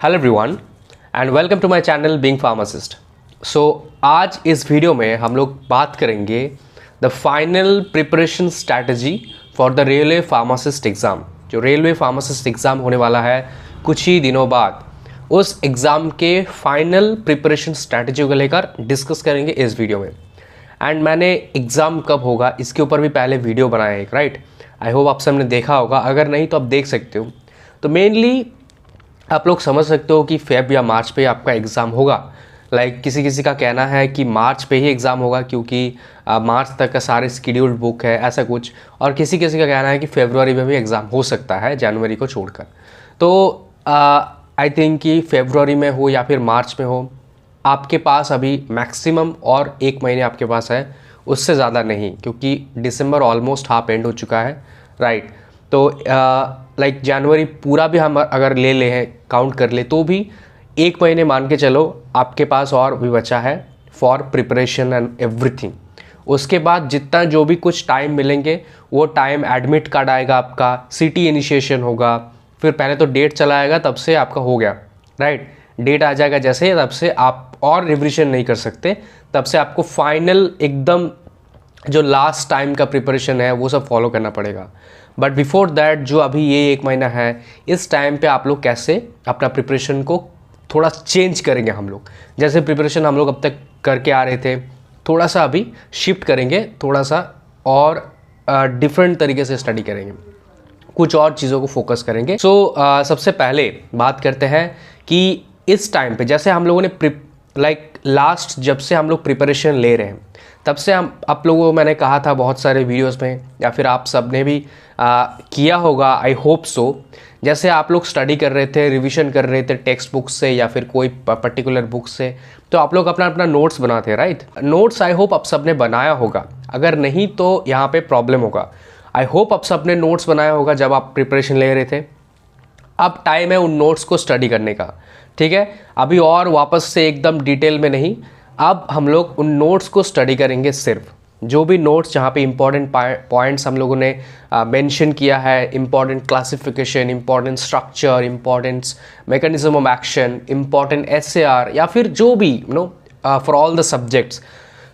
Hello everyone and welcome to my channel being pharmacist. So आज इस video में हम लोग बात करेंगे the final preparation strategy for the railway pharmacist exam. जो रेलवे फार्मासिस्ट एग्ज़ाम होने वाला है कुछ ही दिनों बाद, उस एग्ज़ाम के फाइनल प्रिपरेशन स्ट्रैटेजी को लेकर डिस्कस करेंगे इस वीडियो में। एंड मैंने एग्ज़ाम कब होगा इसके ऊपर भी पहले वीडियो बनाया है एक, राइट। आई होप आप सबने देखा होगा, अगर नहीं तो आप देख सकते हो। तो मेनली आप लोग समझ सकते हो कि फेब या मार्च पे आपका एग्ज़ाम होगा। किसी किसी का कहना है कि मार्च पे ही एग्ज़ाम होगा क्योंकि मार्च तक का सारे स्केड्यूल्ड बुक है, ऐसा कुछ। और किसी किसी का कहना है कि फरवरी में भी एग्ज़ाम हो सकता है, जनवरी को छोड़कर। तो आई थिंक कि फरवरी में हो या फिर मार्च में हो, आपके पास अभी मैक्सिमम और एक महीने आपके पास है, उससे ज़्यादा नहीं, क्योंकि दिसंबर ऑलमोस्ट हाफ एंड हो चुका है, राइट। तो जनवरी पूरा भी हम अगर ले ले हैं, काउंट कर ले, तो भी एक महीने मान के चलो आपके पास और भी बचा है फॉर प्रिपरेशन एंड एवरीथिंग। उसके बाद जितना जो भी कुछ टाइम मिलेंगे वो टाइम, एडमिट कार्ड आएगा आपका, सिटी इनिशिएशन होगा, फिर पहले तो डेट चला आएगा, तब से आपका हो गया, राइट। डेट आ जाएगा जैसे, तब से आप और रिविजन नहीं कर सकते, तब से आपको फाइनल एकदम जो लास्ट टाइम का प्रिपरेशन है वो सब फॉलो करना पड़ेगा। बट बिफोर दैट जो अभी ये एक महीना है, इस टाइम पे आप लोग कैसे अपना प्रिपरेशन को थोड़ा चेंज करेंगे। हम लोग जैसे प्रिपरेशन हम लोग अब तक करके आ रहे थे, थोड़ा सा अभी शिफ्ट करेंगे, थोड़ा सा और डिफरेंट तरीके से स्टडी करेंगे, कुछ और चीज़ों को फोकस करेंगे। सो सबसे पहले बात करते हैं कि इस टाइम पे जैसे हम लोगों ने लास्ट जब से हम लोग प्रिपरेशन ले रहे हैं, तब से हम आप लोगों को मैंने कहा था बहुत सारे वीडियोस में, या फिर आप सब ने भी किया होगा, आई होप सो। जैसे आप लोग स्टडी कर रहे थे, रिवीजन कर रहे थे टेक्स्ट बुक से या फिर कोई पर्टिकुलर बुक से, तो आप लोग अपना अपना नोट्स बनाते हैं, राइट। नोट्स आई होप आप सब ने बनाया होगा, अगर नहीं तो यहाँ पे प्रॉब्लम होगा। आई होप आप सब ने नोट्स बनाया होगा जब आप प्रिपरेशन ले रहे थे। अब टाइम है उन नोट्स को स्टडी करने का, ठीक है। अभी और वापस से एकदम डिटेल में नहीं, अब हम लोग उन नोट्स को स्टडी करेंगे। सिर्फ जो भी नोट्स जहाँ पे इम्पॉर्टेंट पॉइंट्स हम लोगों ने मेंशन किया है, important classification, important structure, important mechanism of action, important SAR, या फिर जो भी फॉर ऑल द सब्जेक्ट्स।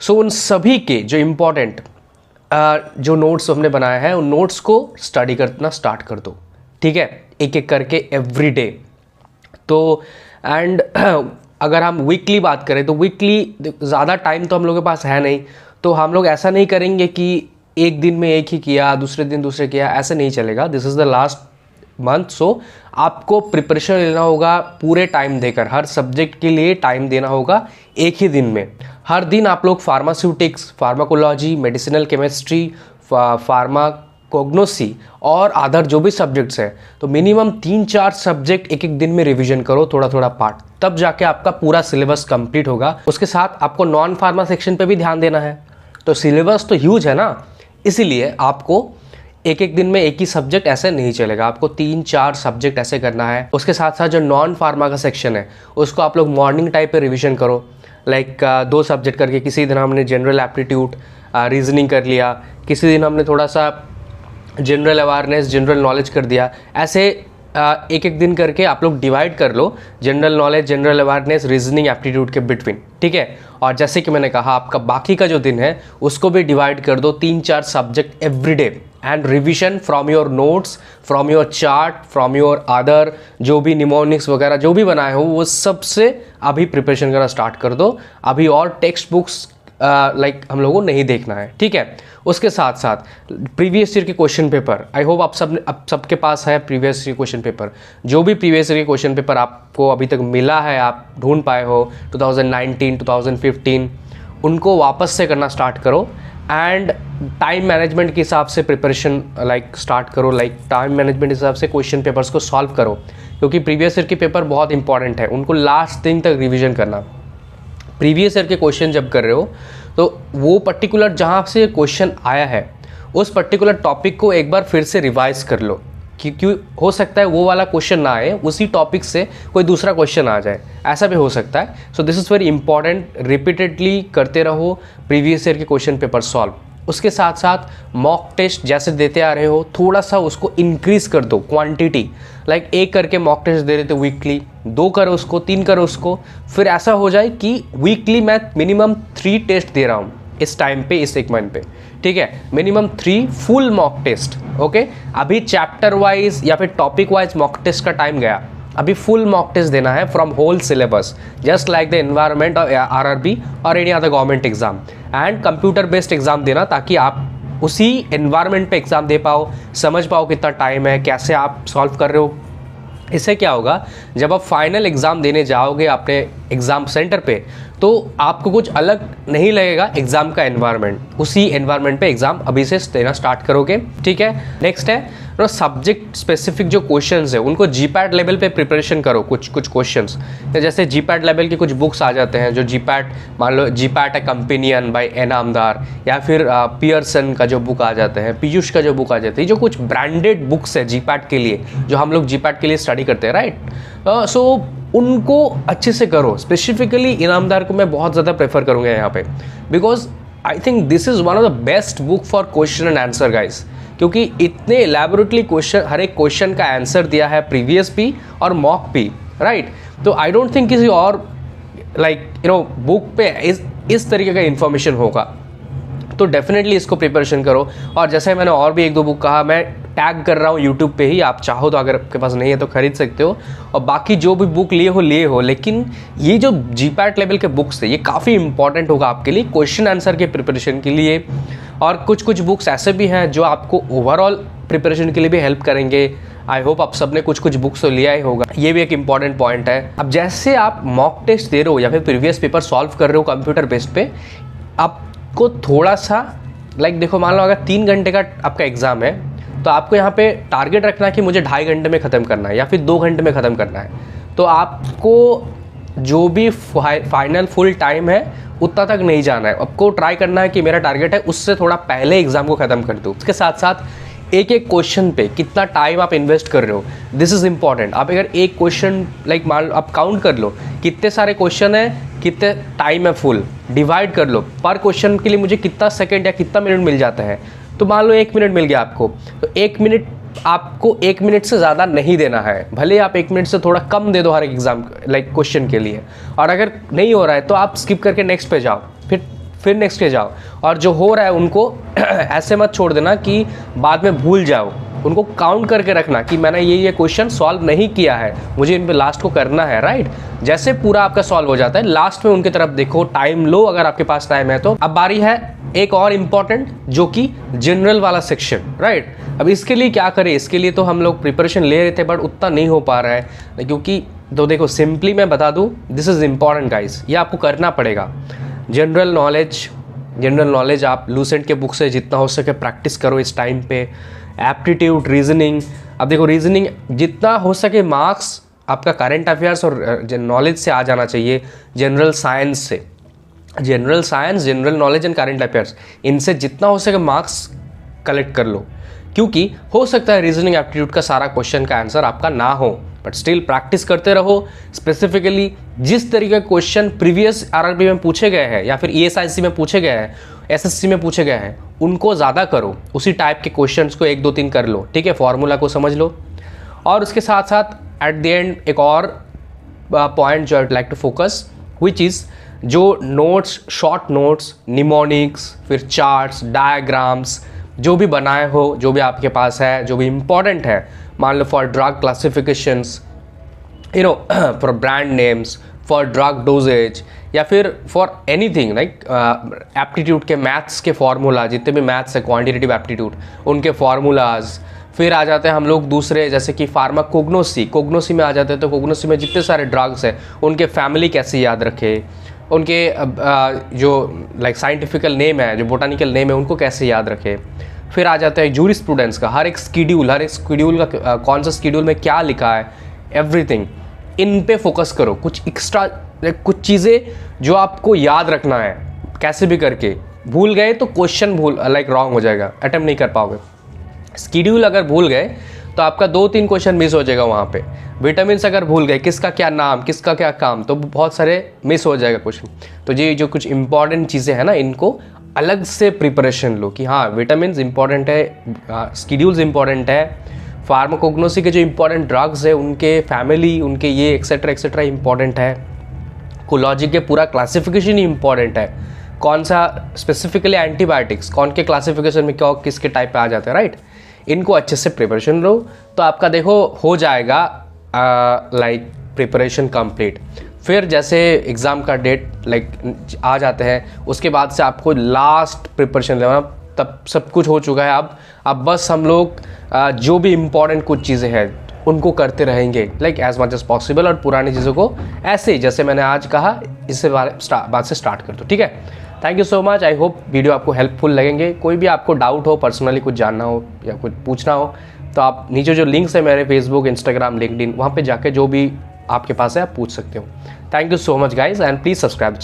सो उन सभी के जो इम्पॉर्टेंट जो नोट्स हमने बनाए हैं, उन नोट्स को स्टडी करना स्टार्ट कर दो, ठीक है, एक एक करके एवरी डे। तो एंड अगर हम वीकली बात करें तो वीकली ज़्यादा टाइम तो हम लोगों के पास है नहीं, तो हम लोग ऐसा नहीं करेंगे कि एक दिन में एक ही किया, दूसरे दिन दूसरे किया, ऐसे नहीं चलेगा। This is the last month, so आपको प्रिपरेशन लेना होगा पूरे टाइम देकर, हर सब्जेक्ट के लिए टाइम देना होगा एक ही दिन में। हर दिन आप लोग pharmaceutics, pharmacology, medicinal chemistry, pharmacognosy और अदर जो भी सब्जेक्ट्स हैं, तो मिनिमम 3-4 सब्जेक्ट एक एक दिन में रिवीजन करो, थोड़ा थोड़ा पार्ट, तब जाके आपका पूरा सिलेबस कंप्लीट होगा। उसके साथ आपको नॉन फार्मा सेक्शन पे भी ध्यान देना है, तो सिलेबस तो ह्यूज है ना, इसीलिए आपको एक एक दिन में एक ही सब्जेक्ट ऐसे नहीं चलेगा, आपको 3-4 सब्जेक्ट ऐसे करना है। उसके साथ साथ जो नॉन फार्मा का सेक्शन है उसको आप लोग मॉर्निंग टाइप पे रिवीजन करो, 2 सब्जेक्ट करके। किसी दिन हमने जनरल एप्टीट्यूड, रीजनिंग कर लिया, किसी दिन हमने थोड़ा सा जनरल अवेयरनेस, जनरल नॉलेज कर दिया। ऐसे एक एक दिन करके आप लोग डिवाइड कर लो, general knowledge, general awareness, reasoning, aptitude के बिटवीन, ठीक है। और जैसे कि मैंने कहा, आपका बाकी का जो दिन है उसको भी डिवाइड कर दो 3-4 subject every day, and revision from your notes, from your chart, from your other जो भी निमोनिक्स वगैरह जो भी बनाए हो, वो सबसे अभी प्रिपरेशन करना स्टार्ट कर दो। अभी और टेक्स्ट बुक्स हम लोगों को नहीं देखना है, ठीक है। उसके साथ साथ प्रीवियस ईयर के क्वेश्चन पेपर, आई होप आप सबके पास है प्रीवियस ईयर क्वेश्चन पेपर। जो भी प्रीवियस ईयर के क्वेश्चन पेपर आपको अभी तक मिला है, आप ढूंढ पाए हो 2019, 2015, उनको वापस से करना स्टार्ट करो। एंड टाइम मैनेजमेंट के हिसाब से प्रिपरेशन स्टार्ट करो, टाइम मैनेजमेंट के हिसाब से क्वेश्चन पेपर्स को सॉल्व करो, क्योंकि प्रीवियस ईयर के पेपर बहुत इंपॉर्टेंट है, उनको लास्ट दिन तक रिविजन करना। प्रीवियस ईयर के क्वेश्चन जब कर रहे हो तो वो पर्टिकुलर जहाँ से क्वेश्चन आया है, उस पर्टिकुलर टॉपिक को एक बार फिर से रिवाइज कर लो, क्योंकि हो सकता है वो वाला क्वेश्चन ना आए, उसी टॉपिक से कोई दूसरा क्वेश्चन आ जाए, ऐसा भी हो सकता है। So this is very important, repeatedly करते रहो प्रीवियस ईयर के क्वेश्चन पेपर सॉल्व, उसके साथ साथ मॉक टेस्ट जैसे देते आ रहे हो थोड़ा सा उसको इंक्रीज कर दो क्वांटिटी, लाइक एक करके मॉक टेस्ट दे रहे थे वीकली, 2 करो उसको, 3 करो उसको, फिर ऐसा हो जाए कि वीकली मैं मिनिमम 3 टेस्ट दे रहा हूँ इस टाइम पे, इस सेगमेंट पे, ठीक है, minimum 3 full mock test. Okay, अभी चैप्टर वाइज या फिर टॉपिक वाइज मॉक टेस्ट का टाइम गया, अभी फुल मॉक टेस्ट देना है from whole syllabus, just like the environment और आरआरबी और any other government exam, and computer based exam देना, ताकि आप उसी एनवायरमेंट पे एग्जाम दे पाओ, समझ पाओ कितना टाइम है, कैसे आप सॉल्व कर रहे हो। इससे क्या होगा, जब आप फाइनल एग्ज़ाम देने जाओगे अपने एग्ज़ाम सेंटर पे, तो आपको कुछ अलग नहीं लगेगा एग्ज़ाम का एनवायरनमेंट, उसी एनवायरनमेंट पे एग्ज़ाम अभी से देना स्टार्ट करोगे, ठीक है। नेक्स्ट है तो सब्जेक्ट स्पेसिफिक जो क्वेश्चंस है उनको जीपैट लेवल पे प्रिपरेशन करो, कुछ क्वेश्चंस, जैसे जीपैट लेवल के कुछ बुक्स आ जाते हैं, जो जीपैट, मान लो जीपैट है कंपेनियन बाय एन आमदार, या फिर पियर्सन का जो बुक आ जाते हैं, पीयूष का जो बुक आ जाते हैं, जो कुछ ब्रांडेड बुक्स है जीपैट के लिए, जो हम लोग जीपैट के लिए स्टडी करते हैं, राइट। सो उनको अच्छे से करो। स्पेसिफिकली इनामदार को मैं बहुत ज़्यादा प्रेफर करूँगा यहाँ पे, because I think this is one of the best book for question and answer guys, क्योंकि इतने एलैबोरेटली क्वेश्चन, हर एक क्वेश्चन का आंसर दिया है, प्रीवियस भी और मॉक भी, राइट। तो आई डोंट थिंक किसी और लाइक बुक पे इस तरीके का इन्फॉर्मेशन होगा, तो डेफिनेटली इसको प्रिपरेशन करो। और जैसे मैंने और भी 1-2 बुक कहा, मैं टैग कर रहा हूँ यूट्यूब पे ही, आप चाहो तो अगर आपके पास नहीं है तो खरीद सकते हो, और बाकी जो भी बुक लिए हो, लेकिन ये जो जीपैट लेवल के बुक्स थे ये काफ़ी इंपॉर्टेंट होगा आपके लिए क्वेश्चन आंसर के प्रिपरेशन के लिए। और कुछ बुक्स ऐसे भी हैं जो आपको ओवरऑल प्रिपरेशन के लिए भी हेल्प करेंगे। आई होप आप सबने कुछ बुक्स तो लिया ही होगा, ये भी एक इंपॉर्टेंट पॉइंट है। अब जैसे आप मॉक टेस्ट दे रहे हो या फिर प्रीवियस पेपर सॉल्व कर रहे हो कंप्यूटर बेस्ड पे, आपको थोड़ा सा लाइक देखो, मान लो अगर 3 घंटे का आपका एग्जाम है, तो आपको यहाँ पे टारगेट रखना है कि मुझे 2.5 घंटे में ख़त्म करना है या फिर 2 घंटे में ख़त्म करना है। तो आपको जो भी फाइनल फुल टाइम है उतना तक नहीं जाना है, आपको ट्राई करना है कि मेरा टारगेट है उससे थोड़ा पहले एग्जाम को ख़त्म कर दूँ। उसके साथ साथ एक क्वेश्चन पे कितना टाइम आप इन्वेस्ट कर रहे हो, दिस इज़ इंपॉर्टेंट। आप अगर एक क्वेश्चन लाइक मान लो, आप काउंट कर लो कितने सारे क्वेश्चन है, कितने टाइम है, फुल डिवाइड कर लो, पर क्वेश्चन के लिए मुझे कितना सेकंड या कितना मिनट मिल जाता है। तो मान लो 1 मिनट मिल गया आपको, तो 1 मिनट आपको 1 मिनट से ज़्यादा नहीं देना है, भले आप 1 मिनट से थोड़ा कम दे दो हर एग्जाम लाइक क्वेश्चन के लिए। और अगर नहीं हो रहा है तो आप स्किप करके नेक्स्ट पे जाओ, फिर नेक्स्ट पे जाओ, और जो हो रहा है उनको ऐसे मत छोड़ देना कि बाद में भूल जाओ, उनको काउंट करके रखना कि मैंने ये क्वेश्चन सॉल्व नहीं किया है, मुझे इन पे लास्ट को करना है, राइट। जैसे पूरा आपका सॉल्व हो जाता है, लास्ट में उनकी तरफ देखो, टाइम लो अगर आपके पास टाइम है तो। अब बारी है एक और इम्पॉर्टेंट, जो कि जनरल वाला सेक्शन, राइट। अब इसके लिए क्या करें, इसके लिए तो हम लोग प्रिपरेशन ले रहे थे बट उतना नहीं हो पा रहा है, क्योंकि तो देखो सिंपली मैं बता दूं, दिस इज़ इम्पॉर्टेंट गाइस, ये आपको करना पड़ेगा। जनरल नॉलेज आप लूसेंट के बुक से जितना हो सके प्रैक्टिस करो इस टाइम पे। एप्टीट्यूड, रीजनिंग, अब देखो रीजनिंग जितना हो सके मार्क्स आपका करंट अफेयर्स और नॉलेज से आ जाना चाहिए, जनरल साइंस से, general science, general knowledge and current affairs, इनसे जितना हो सके मार्क्स कलेक्ट कर लो, क्योंकि हो सकता है रीजनिंग एप्टीट्यूड का सारा क्वेश्चन का आंसर आपका ना हो, बट स्टिल प्रैक्टिस करते रहो। स्पेसिफिकली जिस तरीके के क्वेश्चन प्रीवियस आरआरबी में पूछे गए हैं या फिर ईएसआईसी में पूछे गए हैं, एसएससी में पूछे गए हैं, उनको ज़्यादा करो, उसी टाइप के क्वेश्चंस को 1 2 3 कर लो, ठीक है, फॉर्मूला को समझ लो। और उसके साथ साथ एट द एंड एक और पॉइंट जो I like to focus, which is जो नोट्स, शॉर्ट नोट्स, निमोनिक्स, फिर चार्ट्स, डायग्राम्स जो भी बनाए हो, जो भी आपके पास है, जो भी इम्पॉर्टेंट है, मान लो for drug classifications, for brand names, for drug dosages, या फिर फॉर एनीथिंग लाइक एप्टीट्यूड के मैथ्स के फार्मूला, जितने भी मैथ्स है क्वांटिटेटिव एप्टीट्यूड, उनके फार्मूलाज। फिर आ जाते हैं हम लोग दूसरे, जैसे कि कोग्नोसी में आ जाते हैं, तो कोग्नोसी में जितने सारे ड्रग्स हैं उनके फैमिली कैसे याद रखे, उनके जो लाइक साइंटिफिकल नेम है, जो बोटानिकल नेम है, उनको कैसे याद रखे। फिर आ जाता है जूरिस्प्रूडेंस का, हर एक स्कीड्यूल का कौन सा स्कीड्यूल में क्या लिखा है, एवरीथिंग, इन पे फोकस करो। कुछ एक्स्ट्रा कुछ चीज़ें जो आपको याद रखना है, कैसे भी करके, भूल गए तो क्वेश्चन रॉन्ग हो जाएगा, अटेम्प्ट नहीं कर पाओगे। स्कीड्यूल अगर भूल गए तो आपका 2-3 क्वेश्चन मिस हो जाएगा वहाँ पे। विटामिन्स अगर भूल गए, किसका क्या नाम, किसका क्या काम, तो बहुत सारे मिस हो जाएगा क्वेश्चन। तो ये जो कुछ इंपॉर्टेंट चीज़ें हैं ना, इनको अलग से प्रिपरेशन लो कि हाँ विटामिन इंपॉर्टेंट है, स्कीड्यूल्स इंपॉर्टेंट है, फार्माकोग्नोसी के जो इंपॉर्टेंट ड्रग्स है उनके फैमिली, उनके ये एक्सेट्रा एक्सेट्रा इंपॉर्टेंट है, कोलॉजी के पूरा क्लासिफिकेशन ही इंपॉर्टेंट है, कौन सा स्पेसिफिकली एंटीबायोटिक्स कौन के क्लासिफिकेशन में क्या किसके टाइप पे आ जाते हैं, राइट। इनको अच्छे से प्रिपरेशन लो तो आपका देखो हो जाएगा लाइक प्रिपरेशन कंप्लीट। फिर जैसे एग्ज़ाम का डेट लाइक आ जाते हैं उसके बाद से आपको लास्ट प्रिपरेशन लेना, तब सब कुछ हो चुका है। अब बस हम लोग जो भी इम्पोर्टेंट कुछ चीज़ें हैं उनको करते रहेंगे like as much as possible, और पुरानी चीज़ों को ऐसे ही जैसे मैंने आज कहा इससे बात से स्टार्ट कर दो, ठीक है। Thank you so much. I hope video आपको हेल्पफुल लगेंगे। कोई भी आपको डाउट हो, पर्सनली कुछ जानना हो या कुछ पूछना हो तो आप नीचे जो लिंक्स है मेरे फेसबुक, इंस्टाग्राम, लिंक्डइन, वहाँ पे जाके जो भी आपके पास है आप पूछ सकते हो। Thank you so much guys and please subscribe.